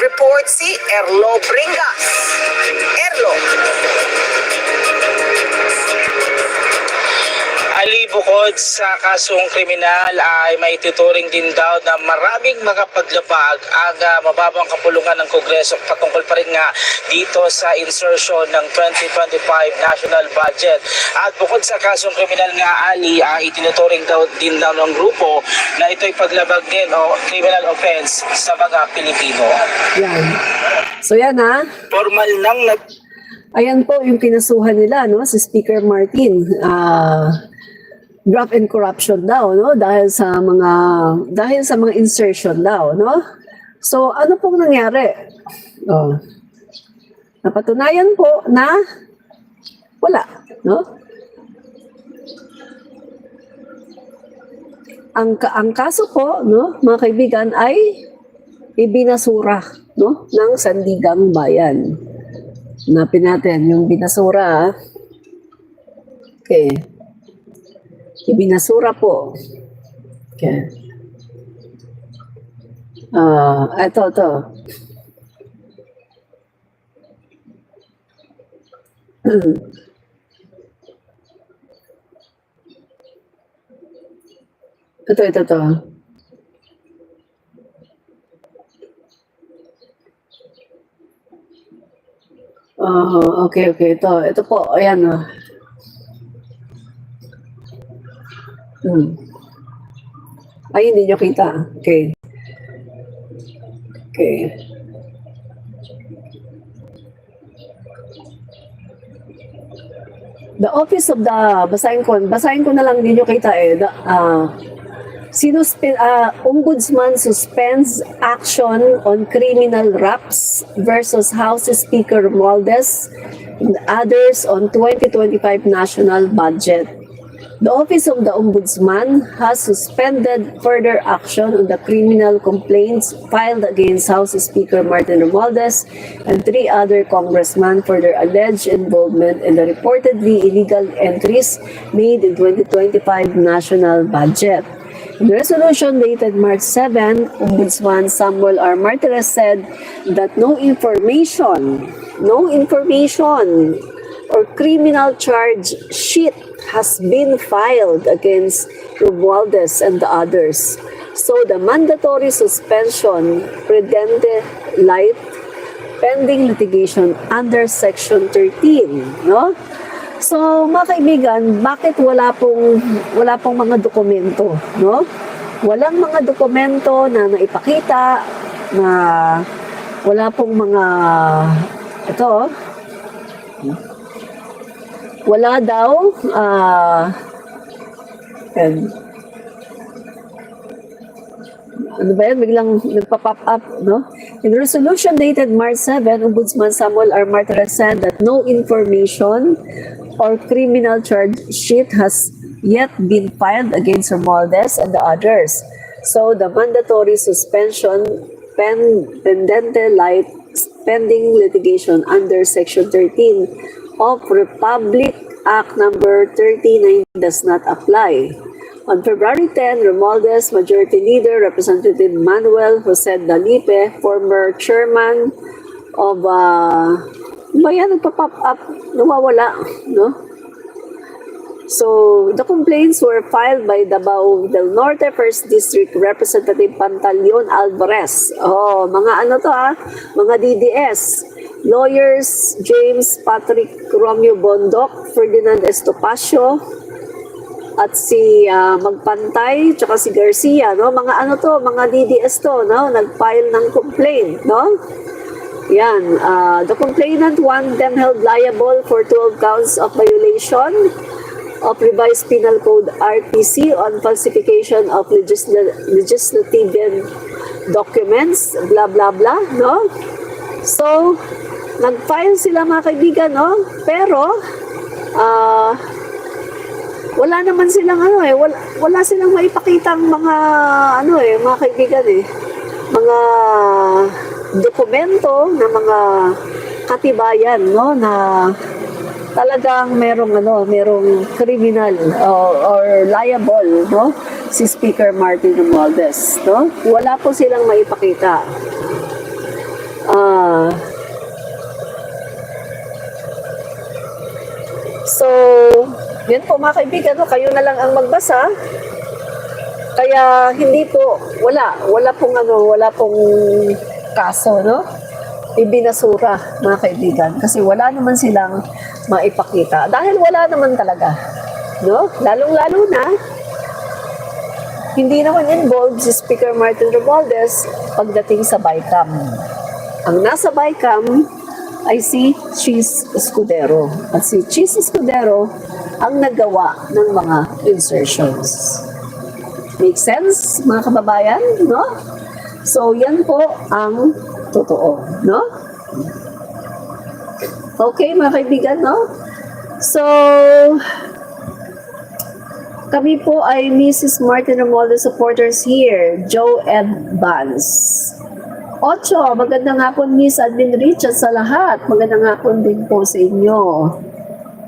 report si Erlo Bringas. Erlo. Ali, bukod sa kasong kriminal ay may tuturing din daw na maraming makapaglabag ang mababang kapulungan ng Kongreso patungkol pa rin nga dito sa insertion ng 2025 national budget. At bukod sa kasong kriminal nga, Ali, itinuturing daw din daw ng grupo na ito'y paglabag din o criminal offense sa mga Pilipino. Yan. So yan ha. Formal nang Ayan po yung kinasuhan nila, no, si Speaker Martin. Graft and corruption daw, no, dahil sa mga insertion daw, no. So ano pong nangyari? Napatunayan po na wala, no. Ang kaso po, no, mga kaibigan, ay ibinasura, no, ng Sandigang Bayan. Hanapin natin yung binasura. Okay. Ibinasura po. Okay. Ito. Ito. Okay. Ito po, ayan. Ay, hindi nyo kita. Okay. The office of the, basahin ko na lang, hindi nyo kita eh. Ombudsman suspends action on criminal raps versus House Speaker Romualdez and others on 2025 national budget. The Office of the Ombudsman has suspended further action on the criminal complaints filed against House Speaker Martin Romualdez and 3 other congressmen for their alleged involvement in the reportedly illegal entries made in 2025 national budget. In the resolution dated March 7, Ombudsman Samuel R. Martirez said that no information or criminal charge sheet has been filed against Romualdez and the others. So the mandatory suspension prudente light pending litigation under Section 13, no? So, mga kaibigan, bakit wala pong mga dokumento, no? Walang mga dokumento na naipakita na wala pong mga wala daw ano ba yan? Biglang nagpa-pop up, no? In the resolution dated March 7, Ombudsman Samuel R. Martirez said that no information or criminal charge sheet has yet been filed against Romualdez and the others. So the mandatory suspension pendente light pending litigation under Section 13 of Republic Act Number 39 does not apply. On February 10, Romualdez Majority Leader Representative Manuel Jose Dalipe, former chairman of nagpa-pop up, nawawala, no? So, the complaints were filed by Davao del Norte 1st District Representative Pantaleon Alvarez. Mga mga DDS. Lawyers James Patrick Romeo Bondoc, Ferdinand Estopacio, at si Magpantay, tsaka si Garcia, no? Mga mga DDS to, no? Nag-file ng complaint, no? Yan, the complainant want them held liable for 12 counts of violation of Revised Penal Code RPC on falsification of legislative documents, blah blah blah, no? So, nag-file sila, mga kaibigan, no? Pero wala naman silang wala silang maipakitang mga mga kaibigan mga dokumento na mga katibayan, no, na talagang merong criminal or liable, no, si Speaker Martin Romualdez, no? Wala po silang maipakita. Ah, so, yun po mga kaibigan, no? Kayo na lang ang magbasa. Kaya hindi po, wala pong kaso, no? Ibinasura, mga kaibigan. Kasi wala naman silang maipakita. Dahil wala naman talaga, no? Lalong-lalo na, hindi naman involved si Speaker Martin Romualdez pagdating sa BICAM. Ang nasa BICAM ay si Cheese Escudero. At si Cheese Escudero ang nagawa ng mga insertions. Make sense, mga kababayan, no? So, yan po ang totoo, no? Okay, mga kaibigan, no? So, kami po ay Mrs. Martin Romualdez supporters here, Joe and Vance. Ocho, magandang hapon Miss Admin Rich at sa lahat. Magandang hapon din po sa inyo.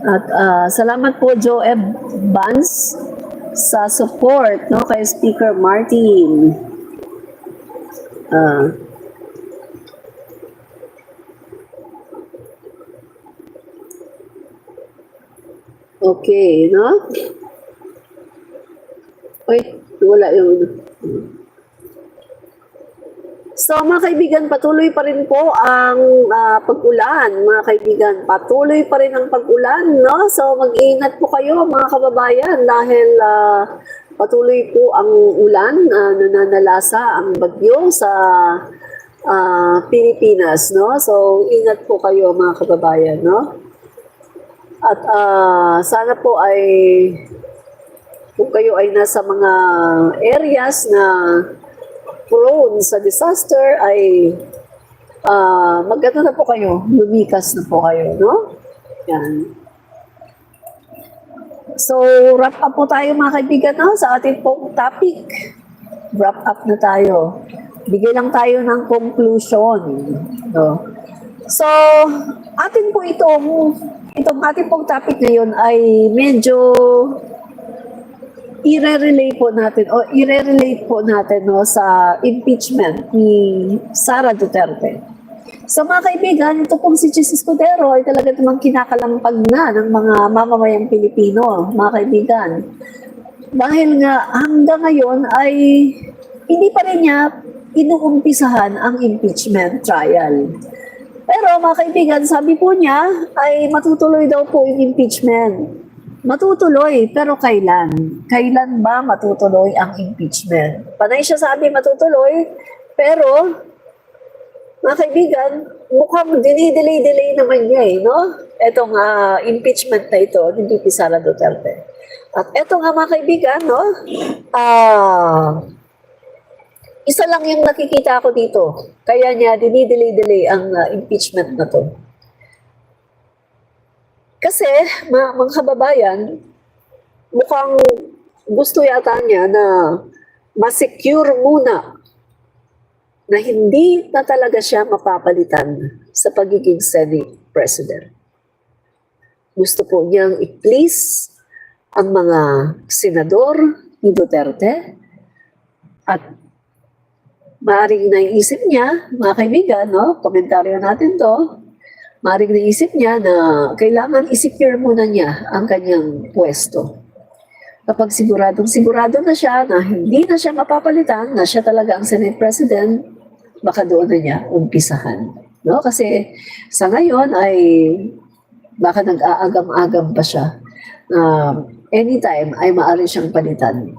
At salamat po Joe and Vance sa support, no, kay Speaker Martin. Okay, no? Uy, wala yung... So mga kaibigan, patuloy pa rin po ang pag-ulan, mga kaibigan. Patuloy pa rin ang pag-ulan, no? So mag-ingat po kayo mga kababayan dahil patuloy po ang ulan, nananalasa ang bagyo sa Pilipinas, no? So ingat po kayo mga kababayan, no? At sana po ay kung kayo ay nasa mga areas na prone sa disaster ay maganda na po kayo, lumikas na po kayo, no? Yan. So, wrap up po tayo mga kaibigan, no? Sa ating pong topic. Wrap up na tayo. Bigay lang tayo ng conclusion, no? So, atin po itong ating pong topic ngayon ay medyo i-relate po natin no, sa impeachment ni Sara Duterte. So mga kaibigan, ito pong si Cheese Escudero ay talaga namang kinakalampag na ng mga mamamayang Pilipino, mga kaibigan. Dahil nga hanggang ngayon ay hindi pa rin niya inuumpisahan ang impeachment trial. Pero mga kaibigan, sabi po niya ay matutuloy daw po yung impeachment. Matutuloy, pero kailan? Kailan ba matutuloy ang impeachment? Panay siya sabi matutuloy, pero mga kaibigan, mukhang dinidelay-delay naman niya no? Etong impeachment na ito ni VP Sara Duterte. At eto nga mga kaibigan, no? Isa lang yung nakikita ko dito. Kaya niya dinidelay-delay ang impeachment na to. Kasi, mga kababayan, mukhang gusto yata niya na ma-secure muna na hindi na talaga siya mapapalitan sa pagiging Senate President. Gusto po niyang i-please ang mga senador ni Duterte at maaaring naisip niya, mga kaibigan, no? Komentaryo natin to, maaaring naisip niya na kailangan i-secure muna niya ang kanyang pwesto. Kapag sigurado na siya na hindi na siya mapapalitan, na siya talaga ang Senate President, baka doon na niya umpisahan. No? Kasi sa ngayon ay baka nag-aagam-agam pa siya. Anytime ay maaari siyang palitan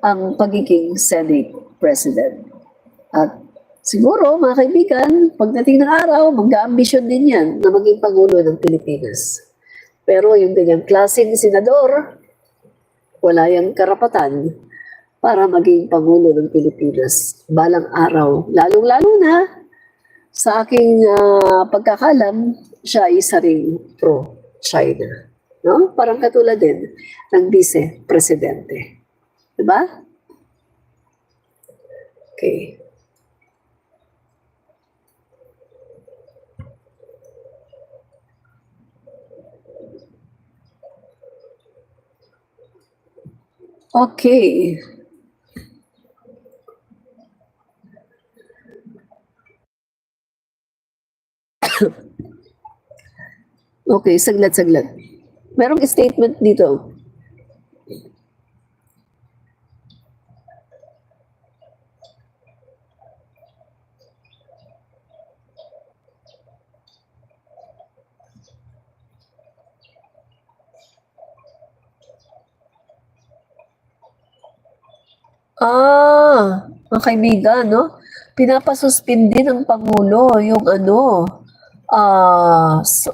ang pagiging Senate President. At siguro, mga kaibigan, pagdating ng araw, mag-aambisyon din yan na maging Pangulo ng Pilipinas. Pero yung ganyang klaseng senador, wala yung karapatan para maging Pangulo ng Pilipinas balang araw. Lalong-lalo na sa aking pagkakalam, siya ay isa ring pro-China. No? Parang katulad din ng vice-presidente. Diba? Okay. Okay. Okay, saglit. Merong statement dito. Mga kaibigan, no? Pinapasuspindi ng Pangulo yung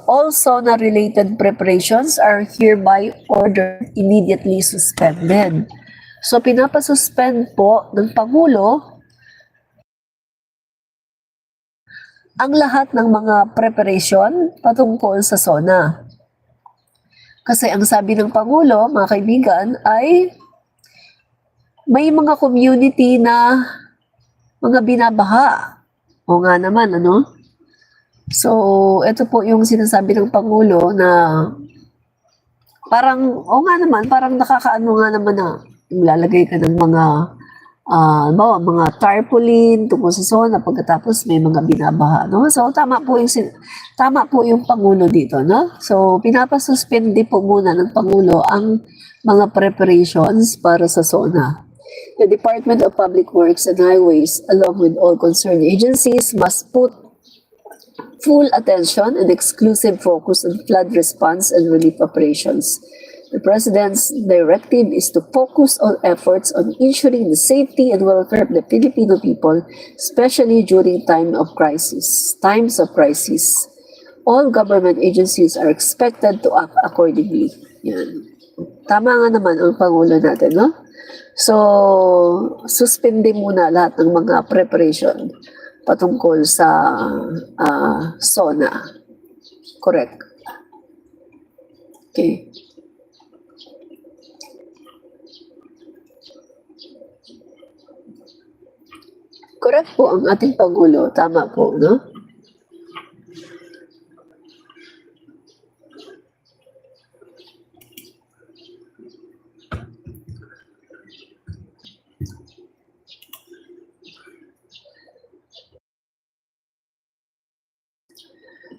all SONA-related preparations are hereby ordered immediately suspended. So, pinapasuspend po ng Pangulo ang lahat ng mga preparation patungkol sa SONA. Kasi ang sabi ng Pangulo, mga kaibigan, ay may mga community na mga binabaha. O nga naman, So, ito po yung sinasabi ng Pangulo na parang, parang nakakaano nga naman na lalagay ka ng mga mga tarpaulin tungkol sa SONA pagkatapos may mga binabaha, no? So, tama po yung Pangulo dito, no? So, pinapasuspende po muna ng Pangulo ang mga preparations para sa SONA. The Department of Public Works and Highways, along with all concerned agencies, must put full attention and exclusive focus on flood response and relief operations. The President's directive is to focus all efforts on ensuring the safety and welfare of the Filipino people, especially during times of crisis. All government agencies are expected to act accordingly. Yan. Tama nga naman ang Pangulo natin, no? So, suspende muna lahat ng mga preparation patungkol sa SONA. Correct. Okay. Correct po ang ating Pangulo. Tama po, no?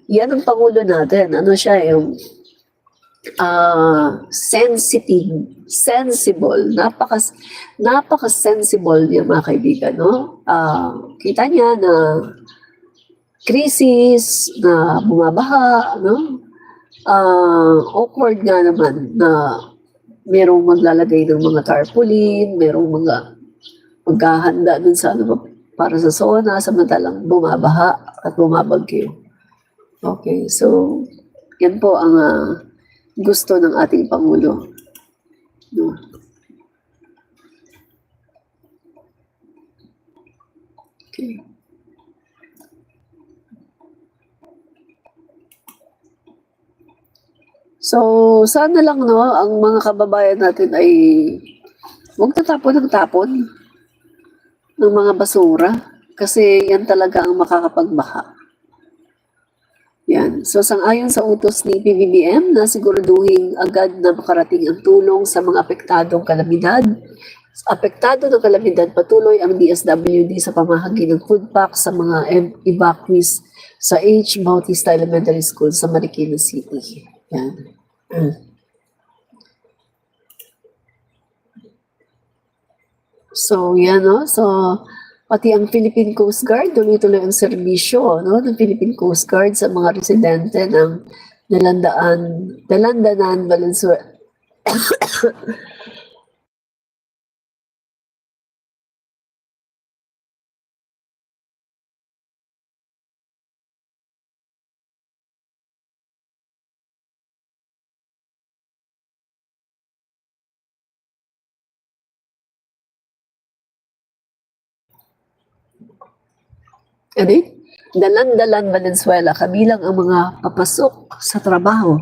Yan ang Pangulo natin. Ano siya, yung sensible, napaka-sensible niya, mga kaibigan, no? Kita niya na krisis, na bumabaha, no? Awkward nga naman na merong maglalagay ng mga tarpaulin, merong mga maghahanda dun sa para sa SONA, samantalang bumabaha at bumabagyo. Okay, so yan po ang gusto ng ating Pangulo. No? Okay. So, sana lang, no, ang mga kababayan natin ay huwag tatapon ng tapon ng mga basura kasi yan talaga ang makakapagbaha. Yan. So, sang-ayon sa utos ni PBBM na siguraduhin agad na makarating ang tulong sa mga apektadong kalamidad. Apektado ng kalamidad, patuloy ang DSWD sa pamahagi ng food pack sa mga evacuees sa H. Bautista Elementary School sa Marikina City. Yan. So, yan, no? So, pati ang Philippine Coast Guard, tuloy-tuloy ang serbisyo, no, ng Philippine Coast Guard sa mga residente ng Dalandanan, Valenzuela. Dalan-dalan Valenzuela, kabilang ang mga papasok sa trabaho.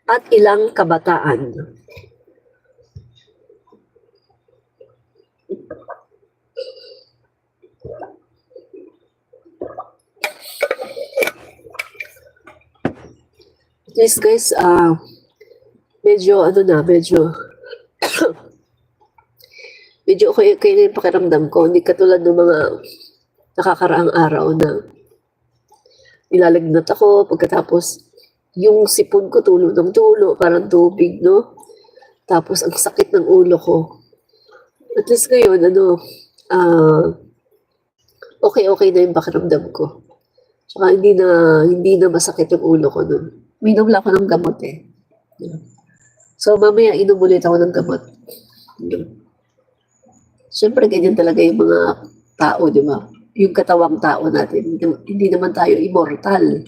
At ilang kabataan. Yes guys, medyo medyo okay na yung pakiramdam ko. Hindi katulad ng mga nakakaraang araw na nilalagnat ako pagkatapos yung sipon ko tulo ng tulo, parang tubig, no? Tapos ang sakit ng ulo ko. At least ngayon, okay na yung pakiramdam ko. Tsaka hindi na masakit yung ulo ko nun. Minom lang ako ng gamot eh. So mamaya inom ulit ako ng gamot. Siyempre ganyan talaga yung mga tao, di ba? Yung katawang tao natin. Hindi naman tayo immortal.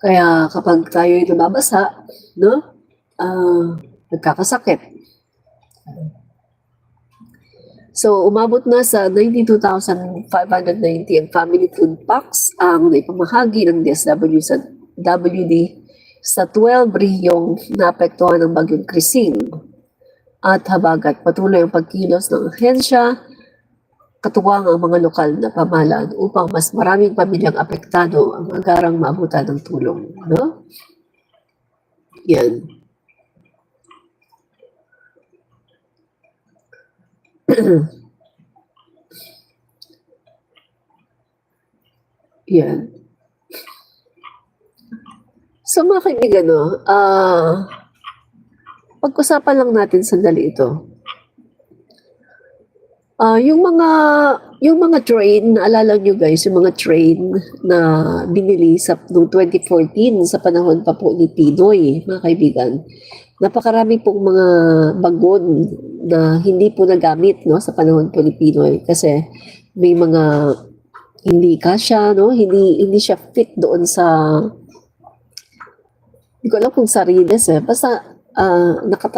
Kaya kapag tayo ay nababasa, no? Nagkakasakit. So, umabot na sa 92,590 ang family food packs ang naipamahagi ng DSW sa WD sa 12 rehiyong naapektuhan ng bagyong Christine. At habagat patuloy ang pagkilos ng ahensya, katuwang ang mga lokal na pamahalaan upang mas maraming pamilyang apektado ang agarang maabutan ng tulong. No? Yan. Yan. So mga kaibigan, no, pag-usapan lang natin sandali ito. Yung mga train, naalala nyo guys, yung mga train na binili noong 2014 sa panahon pa po ni Pinoy, mga kaibigan. Napakarami pong mga bagon na hindi po nagamit, no, sa panahon po ni Pinoy kasi may mga hindi kasya, no, hindi siya fit doon sa, hindi ko alam kung sariles eh, basta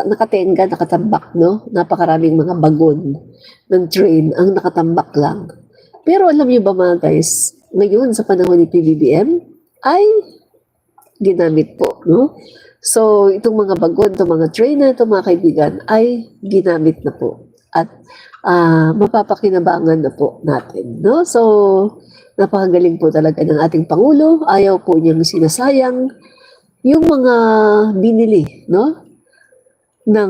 nakatenga, nakatambak, no? Napakaraming mga bagon ng train ang nakatambak lang. Pero alam niyo ba mga guys, ngayon sa panahon ni PBBM ay ginamit po, no? So, itong mga bagon, itong mga train na ito mga kaibigan ay ginamit na po. At mapapakinabangan na po natin, no? So, napakagaling po talaga ng ating Pangulo. Ayaw po niyang sinasayang yung mga binili, no? Na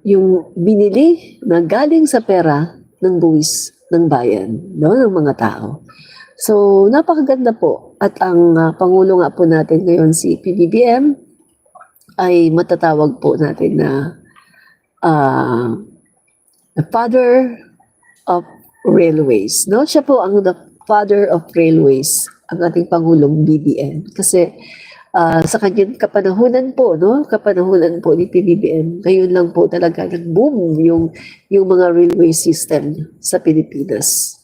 yung binili na galing sa pera ng buwis ng bayan, no, ng mga tao. So, napakaganda po. At ang Pangulo nga po natin ngayon, si PBBM, ay matatawag po natin na the father of railways. No? Siya po ang the father of railways, ang ating Pangulong BBM. Kasi sa kanyang kapanahunan po, no? Kapanahunan po ni PBBM, ngayon lang po talaga nag-boom yung mga railway system sa Pilipinas.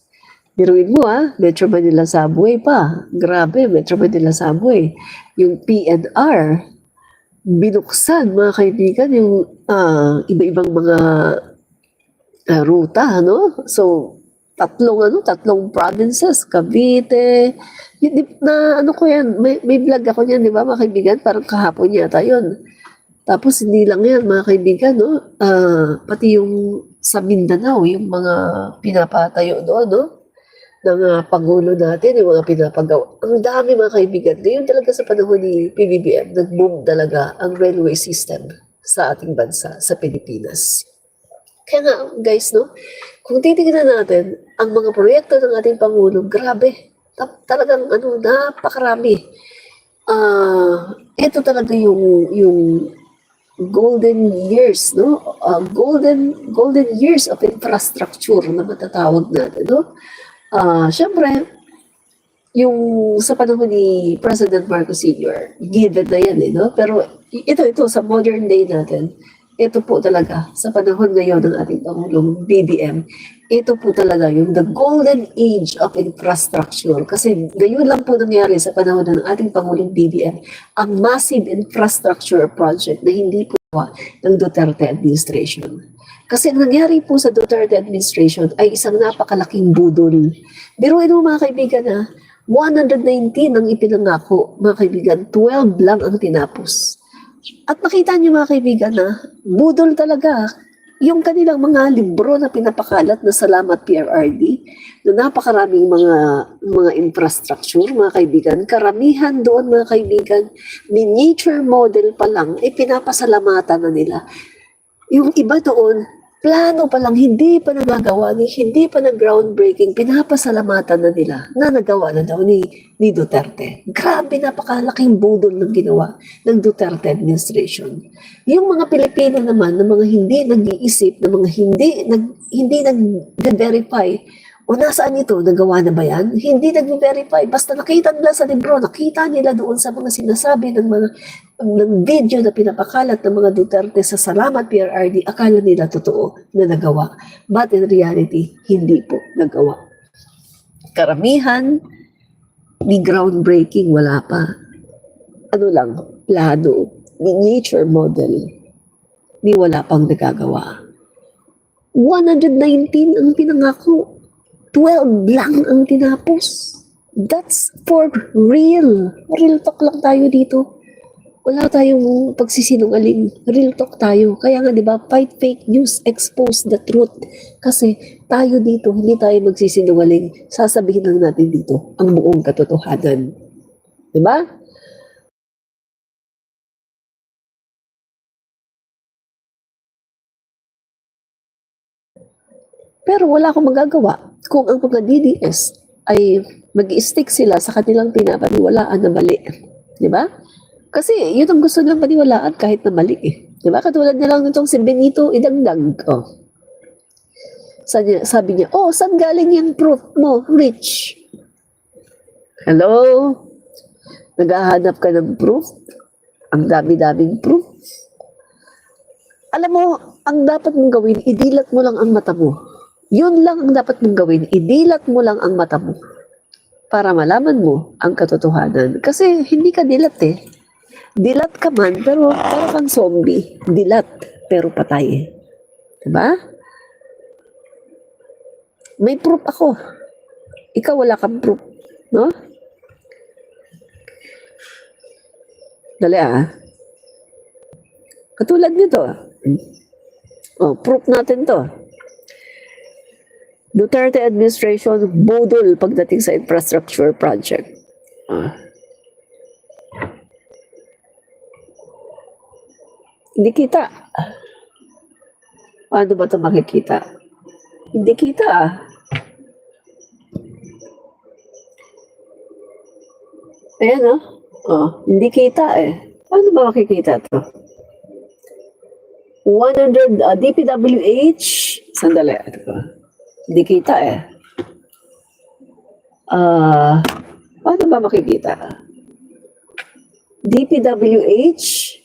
Biruin mo Metro Manila Subway pa. Grabe, Metro Manila Subway. Yung PNR, binuksan mga kaibigan yung iba-ibang mga ruta, no? So, tatlong provinces, Cavite, may vlog ako niyan, di ba mga kaibigan? Parang kahapon yata yun. Tapos hindi lang yan mga kaibigan, no? Pati yung sa Mindanao, yung mga pinapatayo doon, no? Ng Pangulo natin, yung mga pinapagawa. Ang dami mga kaibigan. Ngayon talaga sa panahon ni PBBM, nag-boom talaga ang railway system sa ating bansa, sa Pilipinas. Kaya nga, guys, no? Kung titignan natin, ang mga proyekto ng ating Pangulo, grabe. Talagang, napakarami. Ito talaga yung golden years, no? Golden years of infrastructure na matatawag natin, no? Siyempre, yung sa panahon ni President Marcos Sr., given na yan, no? Pero ito, sa modern day natin, ito po talaga, sa panahon ngayon ng ating Pangulong BBM, ito po talaga yung the golden age of infrastructure. Kasi ngayon lang po nangyari sa panahon ng ating Pangulong BBM, ang massive infrastructure project na hindi po ng Duterte administration. Kasi ang nangyari po sa Duterte administration ay isang napakalaking budol. Biruin mo mga kaibigan 119 ang ipinangako, mga kaibigan, 12 lang ang tinapos. At makita niyo mga kaibigan budol talaga. yung kanilang mga libro na pinapakalat na Salamat PRRD, na napakaraming mga infrastructure, mga kaibigan, karamihan doon mga kaibigan, miniature model pa lang, pinapasalamatan na nila. Yung iba doon, plano pa lang, hindi pa nagagawa, hindi pa nag-groundbreaking, pinapasalamatan na nila na nagawa na daw ni Duterte. Grabe, napakalaking budol ng ginawa ng Duterte administration. Yung mga Pilipino naman, na mga hindi nag-iisip, na mga hindi nag-verify, o nasaan ito, nagawa na ba yan? Hindi nag-verify, basta nakita nila sa libro, nakita nila doon sa mga sinasabi ng video na pinapakalat ng mga Duterte sa Salamat PRRD, akala nila totoo na nagawa. But in reality, hindi po nagawa. Karamihan, ni groundbreaking, wala pa. Ano lang, plano, miniature model, ni wala pang nagagawa. 119 ang pinangako, 12 lang ang tinapos. That's for real. Real talk lang tayo dito. Wala tayong pagsisinungaling. Real talk tayo. Kaya nga, di ba, fight fake news, expose the truth. Kasi tayo dito, hindi tayo magsisinungaling. Sasabihin lang natin dito ang buong katotohanan. Di ba? Pero wala akong magagawa kung ang mga DDS ay mag-stick sila sa kanilang pinapaniwalaan na mali. Di ba? Kasi yun ang gusto nilang paniwalaan kahit na mali eh. Di ba? Katulad na lang nitong si Benito Idagdag. Oh. Sabi niya, oh, saan galing yung proof mo, Rich? Hello? Naghahanap ka ng proof? Ang dami-daming proof? Alam mo, ang dapat mong gawin, idilat mo lang ang mata mo. Yun lang ang dapat mong gawin, idilat mo lang ang mata mo para malaman mo ang katotohanan. Kasi hindi ka dilat eh. Dilat ka man, pero para kang zombie. Dilat, pero patay. Diba? May proof ako. Ikaw wala kang proof. No? Dali ah. Katulad nito. Oh, proof natin to. Duterte administration budol pagdating sa infrastructure project. Hindi kita. Paano ba ito makikita? Hindi kita ah. Ayan oh. Oh, hindi kita eh. Paano ba makikita ito? 100 DPWH. Sandali. Ito ba? Hindi kita eh. Paano ba makikita? DPWH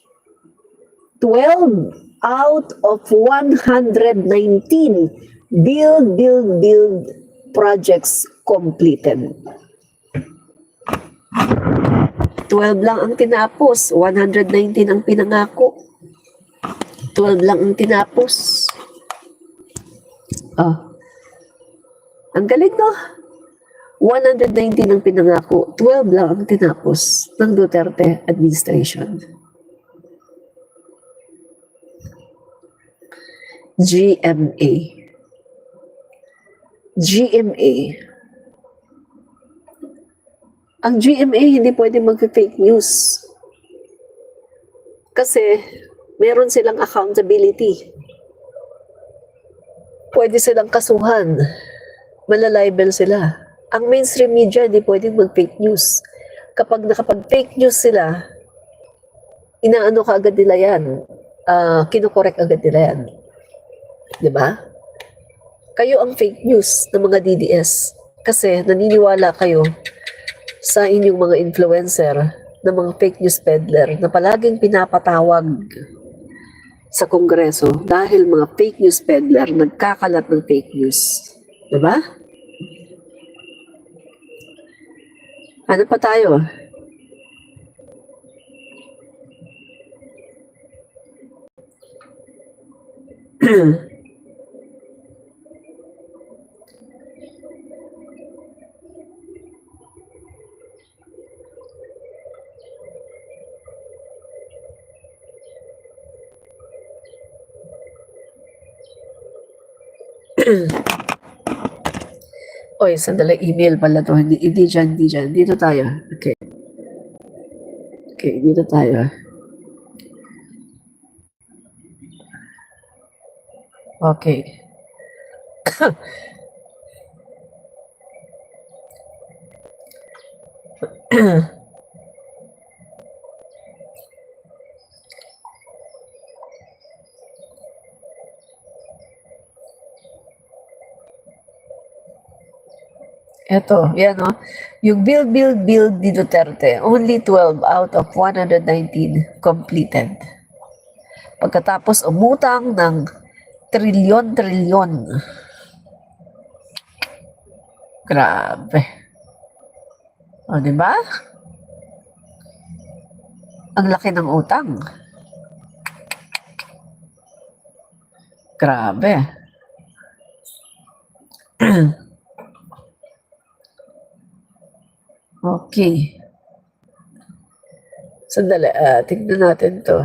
12 out of 119 build projects completed. 12 lang ang tinapos, 119 ang pinangako. 12 lang ang tinapos. Ang galing no? 119 ang pinangako, 12 lang ang tinapos ng Duterte administration. GMA. Ang GMA hindi pwede mag-fake news. Kasi meron silang accountability. Pwede silang kasuhan. Malalibel sila. Ang mainstream media hindi pwedeng mag-fake news. Kapag nakapag-fake news sila, inaano ka agad nila yan. Kinukorek agad nila yan. Diba? Kayo ang fake news ng mga DDS. Kasi naniniwala kayo sa inyong mga influencer na mga fake news peddler na palaging pinapatawag sa Kongreso dahil mga fake news peddler nagkakalat ng fake news. Diba? Ano pa tayo? Oy, sandali, email pala to. Hindi dyan, hindi dyan. Dito tayo. Okay. Okay, dito tayo. Okay. Eto, yan o. Yung build ni Duterte, only 12 out of 119 completed. Pagkatapos umutang ng trilyon. Grabe. O, di ba? Ang laki ng utang. Grabe. Okay. Sandali, tignan natin to.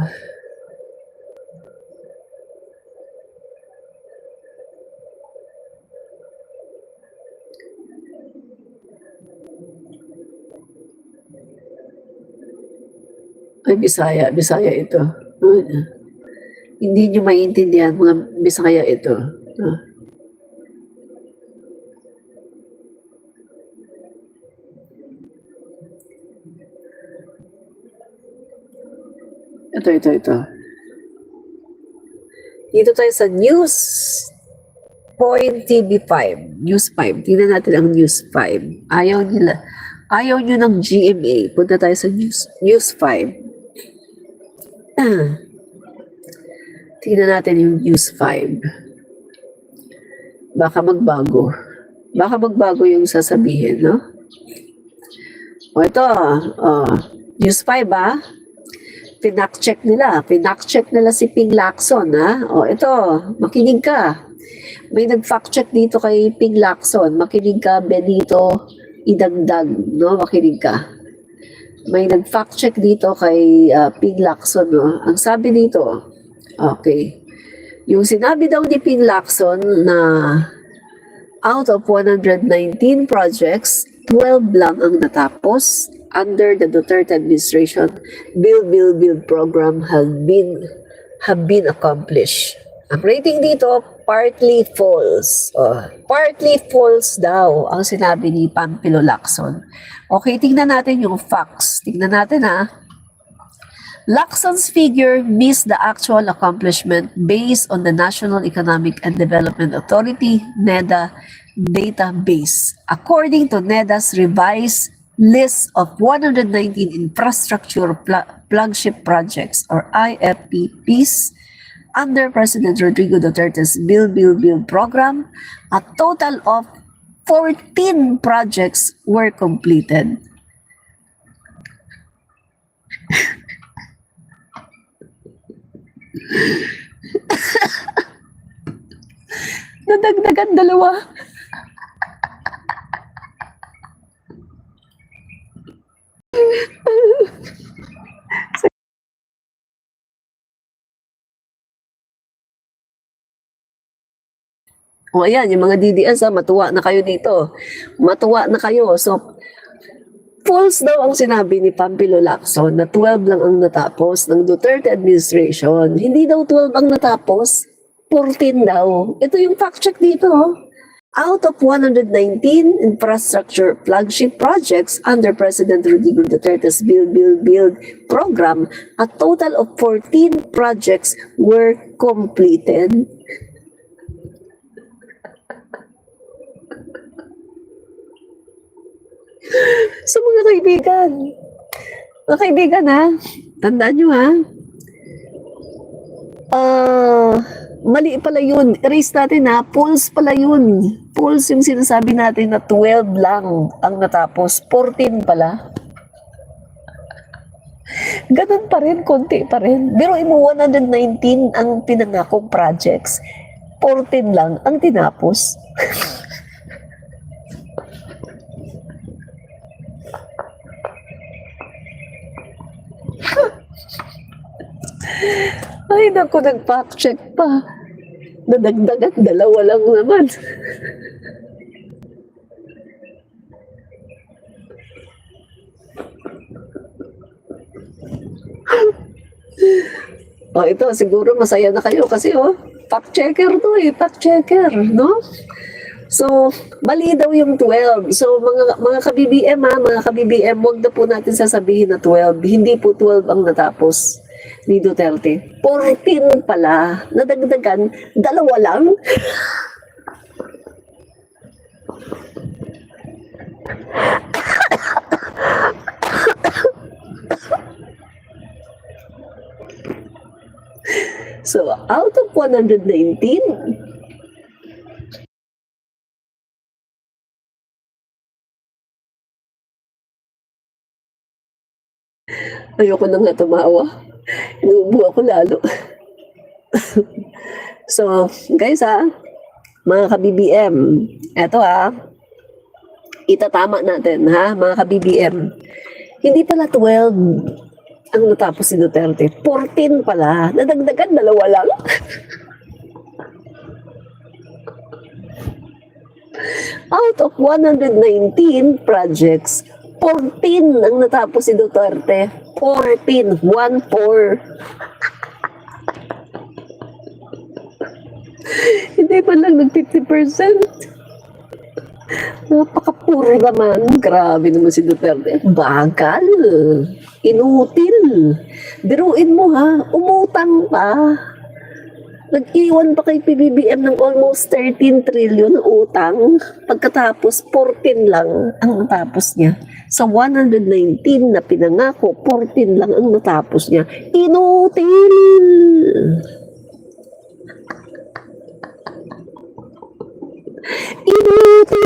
Ay, Bisaya ito. Hindi nyo maintindihan, mga Bisaya ito. Ito. Dito tayo sa News Point TV5. News 5. Tingnan natin ang News 5. Ayaw nyo ng GMA. Punta tayo sa News 5. Tingnan natin yung News 5. Baka magbago. Baka magbago yung sasabihin, no? O ito, News 5 Pinack-check nila si Ping Lacson, ha? O ito, makinig ka. May nag-fact-check dito kay Ping Lacson. Makinig ka, Benito Idagdag, no? Makinig ka. May nag-fact-check dito kay Ping Lacson, no? Ang sabi dito, okay, yung sinabi daw ni Ping Lacson na out of 119 projects, 12 lang ang natapos under the Duterte administration. Build program have been accomplished. Ang rating dito, partly false. Partly false daw ang sinabi ni Pampilo Lacson. Okay, tingnan natin yung facts. Tingnan natin Lacson's figure missed the actual accomplishment based on the National Economic and Development Authority, NEDA, database. According to NEDA's revised list of 119 infrastructure flagship projects or IFPPs under President Rodrigo Duterte's Build program, a total of 14 projects were completed. Nadagdagan dalawa. O ayan, yung mga DDS, matuwa na kayo dito. Matuwa na kayo. So, false daw ang sinabi ni Pampilo Lacson na 12 lang ang natapos ng Duterte administration. Hindi daw 12 ang natapos, 14 daw. Ito yung fact check dito. Out of 119 infrastructure flagship projects under President Rodrigo Duterte's Build program, a total of 14 projects were completed. So mga kaibigan tandaan nyo mali pala yun. Erase natin false pala yun. False yung sinasabi natin na 12 lang ang natapos. 14 pala. Ganun pa rin, konti pa rin. Pero mo 119 ang pinangakong projects. 14 lang ang tinapos. Ay, naku, nag-fact check pa. Nadagdagan, dalawa lang naman. Oh, ito, siguro masaya na kayo kasi fact checker to fact checker, no? So, mali daw yung 12. So, mga ka-BBM mga ka-BBM, wag na po natin sasabihin na 12. Hindi po 12 ang natapos ni Duterte. 14 pala. Nadagdagan, dalawa lang. So, out of 119, ayoko na nga tumawa. Inuubo ako lalo. So, guys mga ka-BBM, eto itatama natin mga ka-BBM. Hindi pala 12 ang natapos si Duterte. 14 pala. Nadagdagan, dalawa lang. Out of 119 projects, 14 ang natapos si Duterte. 14. 1-4. Hindi pa lang nag-50%. Napakapuro naman. Grabe naman si Duterte. Bagal. Inutil. Biruin mo umutang pa. Nag-iwan pa kay PBBM ng almost 13 trillion na utang. Pagkatapos, 14 lang ang natapos niya. Sa 119 na pinangako, 14 lang ang natapos niya. Inutil! Inutil!